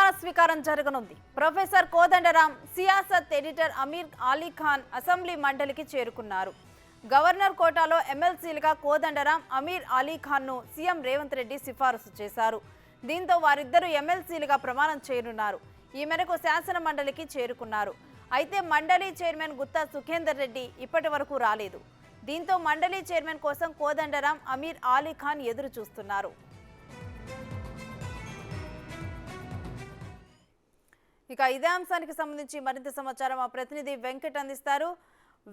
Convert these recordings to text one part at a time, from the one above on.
ప్రమాణ స్వీకారం జరగనుంది. Professor Kodandaram, Siasat editor Amir Ali Khan assembly మండలికి చేరుకున్నారు. గవర్నర్ కోటాలో ఎమ్మెల్సీలుగా కోదండరాం, అమీర్ అలీ ఖాన్ను సీఎం రేవంత్ రెడ్డి సిఫారసు చేశారు. దీంతో వారిద్దరూ ఎమ్మెల్సీలుగా ప్రమాణం చేయనున్నారు. ఈ మేరకు శాసన మండలికి చేరుకున్నారు. అయితే మండలి చైర్మన్ గుత్తా సుఖేందర్ రెడ్డి ఇప్పటి వరకు రాలేదు. దీంతో మండలి చైర్మన్ కోసం కోదండరాం, అమీర్ అలీ ఖాన్ ఎదురు చూస్తున్నారు. ఇక ఇదే అంశానికి సంబంధించి మరింత సమాచారం మా ప్రతినిధి వెంకట్ అందిస్తారు.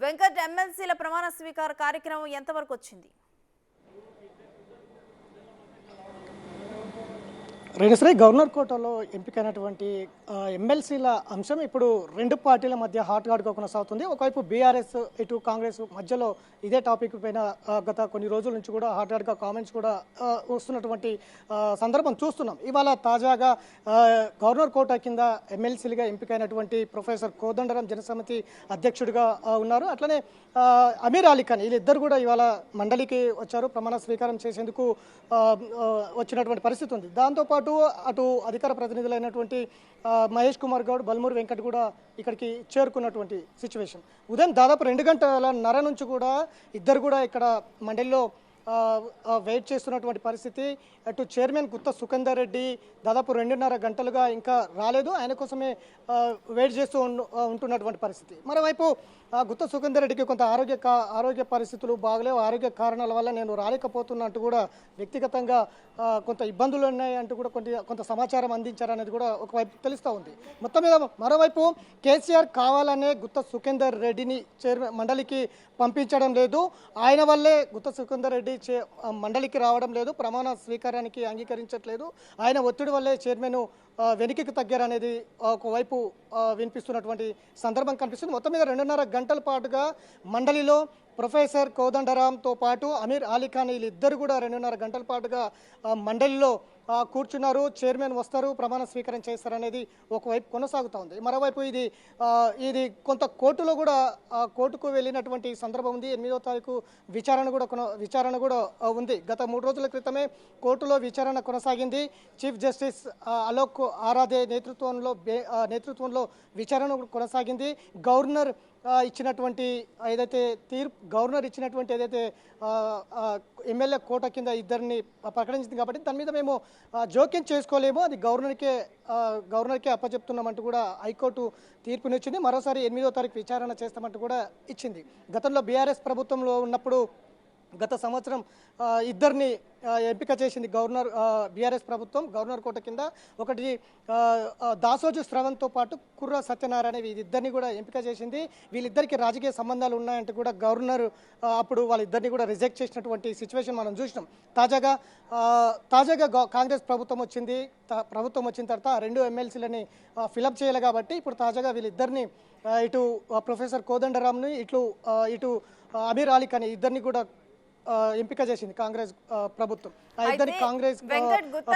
వెంకట్, ఎమ్మెల్సీల ప్రమాణ స్వీకార కార్యక్రమం ఎంతవరకు వచ్చింది? రేణుశ్రీ, గవర్నర్ కోటాలో ఎంపికైనటువంటి ఎమ్మెల్సీల అంశం ఇప్పుడు రెండు పార్టీల మధ్య హాట్గా కొనసాగుతుంది. ఒకవైపు బీఆర్ఎస్, ఇటు కాంగ్రెస్ మధ్యలో ఇదే టాపిక్ పైన గత కొన్ని రోజుల నుంచి కూడా హాట్గా కామెంట్స్ కూడా వస్తున్నటువంటి సందర్భం చూస్తున్నాం. ఇవాళ తాజాగా గవర్నర్ కోటా కింద ఎమ్మెల్సీలుగా ఎంపికైనటువంటి ప్రొఫెసర్ కోదండరాం జనసమితి అధ్యక్షుడిగా ఉన్నారు. అట్లనే అమీర్ అలీ ఖాన్, వీళ్ళిద్దరు కూడా ఇవాళ మండలికి వచ్చారు. ప్రమాణ స్వీకారం చేసేందుకు వచ్చినటువంటి పరిస్థితి ఉంది. దాంతోపాటు అటు అధికార ప్రతినిధులైనటువంటి మహేష్ కుమార్ గౌడ్, బల్మూరి వెంకట్ కూడా ఇక్కడికి చేరుకున్నటువంటి సిచ్యువేషన్. ఉదయం దాదాపు 2 గంటలన్నర నుంచి కూడా ఇద్దరు కూడా ఇక్కడ మండలిలో వెయిట్ చేస్తున్నటువంటి పరిస్థితి. అటు చైర్మన్ గుత్తా సుఖేందర్ రెడ్డి దాదాపు 2.5 గంటలుగా ఇంకా రాలేదు. ఆయన కోసమే వెయిట్ చేస్తూ ఉంటున్నటువంటి పరిస్థితి. మరోవైపు గుత్తా సుఖేందర్ రెడ్డికి కొంత ఆరోగ్య పరిస్థితులు బాగలేవు, ఆరోగ్య కారణాల వల్ల నేను రాలేకపోతున్నా అంటూ కూడా వ్యక్తిగతంగా కొంత ఇబ్బందులు ఉన్నాయి అంటూ కూడా కొంత సమాచారం అందించారనేది కూడా ఒకవైపు తెలుస్తూ ఉంది. మొత్తం మీద మరోవైపు కేసీఆర్ కావాలనే గుత్తా సుఖేందర్ రెడ్డిని చైర్మన్ మండలికి పంపించడం లేదు. ఆయన వల్లే గుత్తా సుఖేందర్ రెడ్డి మండలికి రావడం లేదు, ప్రమాణ స్వీకారానికి అంగీకరించట్లేదు. ఆయన ఒత్తిడి వల్లే చైర్మన్ వెనుకకు తగ్గారనేది ఒకవైపు వినిపిస్తున్నటువంటి సందర్భం కనిపిస్తుంది. మొత్తం మీద 2.5 గంటల పాటుగా మండలిలో ప్రొఫెసర్ కోదండరాంతో పాటు అమీర్ అలీ ఖాన్ వీళ్ళిద్దరు కూడా 2.5 గంటల పాటుగా మండలిలో కూర్చున్నారు. చైర్మన్ వస్తారు, ప్రమాణ స్వీకారం చేస్తారనేది ఒకవైపు కొనసాగుతూ ఉంది. మరోవైపు ఇది కొంత కోర్టులో కూడా కోర్టుకు వెళ్ళినటువంటి సందర్భం ఉంది. 8వ తారీఖు విచారణ కూడా ఉంది. గత 3 రోజుల క్రితమే కోర్టులో విచారణ కొనసాగింది. చీఫ్ జస్టిస్ అలోక్ ఆరాధే నేతృత్వంలో విచారణ కొనసాగింది. గవర్నర్ ఇచ్చినటువంటి ఏదైతే ఎమ్మెల్యే కోట కింద ఇద్దరిని ప్రకటించింది కాబట్టి దాని మీద మేము జోక్యం చేసుకోలేము, అది గవర్నర్కే అప్పచెప్తున్నామంటూ కూడా హైకోర్టు తీర్పునిచ్చింది. మరోసారి 8వ తారీఖు విచారణ చేస్తామంటూ కూడా ఇచ్చింది. గతంలో బీఆర్ఎస్ ప్రభుత్వంలో ఉన్నప్పుడు గత సంవత్సరం ఇద్దరిని ఎంపిక చేసింది బీఆర్ఎస్ ప్రభుత్వం గవర్నర్ కోట కింద. ఒకటి దాసోజు శ్రవణ్తో పాటు కుర్ర సత్యనారాయణ, వీళ్ళిద్దరిని కూడా ఎంపిక చేసింది. వీళ్ళిద్దరికి రాజకీయ సంబంధాలు ఉన్నాయంటూ కూడా గవర్నర్ అప్పుడు వాళ్ళిద్దరిని కూడా రిజెక్ట్ చేసినటువంటి సిచ్యువేషన్ మనం చూసినాం. తాజాగా కాంగ్రెస్ ప్రభుత్వం వచ్చిన తర్వాత 2 ఎమ్మెల్సీలని ఫిలప్ చేయాలి కాబట్టి ఇప్పుడు తాజాగా వీళ్ళిద్దరిని ఇటు ప్రొఫెసర్ కోదండరాంని ఇటు అమీర్ అలీ ఖాన్ ఇద్దరిని కూడా ఎంపిక చేసింది కాంగ్రెస్ ప్రభుత్వం. ఆ ఇద్దరి కాంగ్రెస్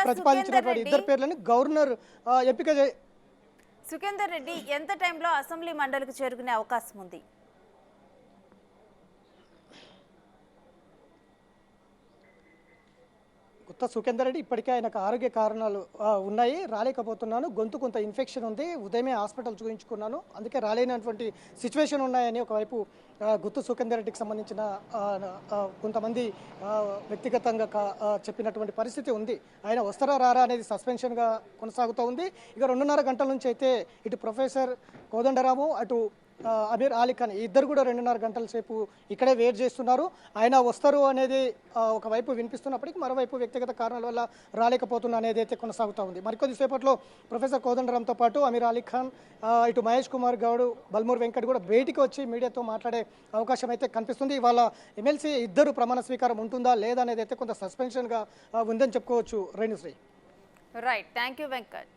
ప్రతిపాదించినటువంటి ఇద్దరు పేర్లను గవర్నర్ ఎంపిక సుఖేందర్ రెడ్డి ఎంత టైంలో అసెంబ్లీ మండలికి చేరుకునే అవకాశం ఉంది? గుత్తా సుఖేందర్ రెడ్డి ఇప్పటికే ఆయనకు ఆరోగ్య కారణాలు ఉన్నాయి, రాలేకపోతున్నాను, గొంతు కొంత ఇన్ఫెక్షన్ ఉంది, ఉదయమే హాస్పిటల్ చూపించుకున్నాను, అందుకే రాలేనటువంటి సిచ్యువేషన్ ఉన్నాయని ఒకవైపు గుత్తా సుఖేందర్ రెడ్డికి సంబంధించిన కొంతమంది వ్యక్తిగతంగా చెప్పినటువంటి పరిస్థితి ఉంది. ఆయన వస్తారా రారా అనేది సస్పెన్షన్గా కొనసాగుతూ ఉంది. ఇక 2.5 గంటల నుంచి అయితే ఇటు ప్రొఫెసర్ కోదండరాము, అటు అమీర్ అలీ ఖాన్ ఇద్దరు కూడా 2.5 గంటల సేపు ఇక్కడే వెయిట్ చేస్తున్నారు. ఆయన వస్తారు అనేది ఒకవైపు వినిపిస్తున్నప్పటికీ మరోవైపు వ్యక్తిగత కారణాల వల్ల రాలేకపోతున్నా అనేది అయితే కొనసాగుతూ ఉంది. మరికొద్ది సేపట్లో ప్రొఫెసర్ కోదండరాంతో పాటు అమీర్ అలీ ఖాన్, ఇటు మహేష్ కుమార్ గౌడ్, బల్మూరి వెంకట్ కూడా బయటికి వచ్చి మీడియాతో మాట్లాడే అవకాశం అయితే కనిపిస్తుంది. ఇవాళ ఎమ్మెల్సీ ఇద్దరు ప్రమాణ స్వీకారం ఉంటుందా లేదా అనేది అయితే కొంత సస్పెన్షన్గా ఉందని చెప్పుకోవచ్చు. Renusri. Right, thank you Venkat.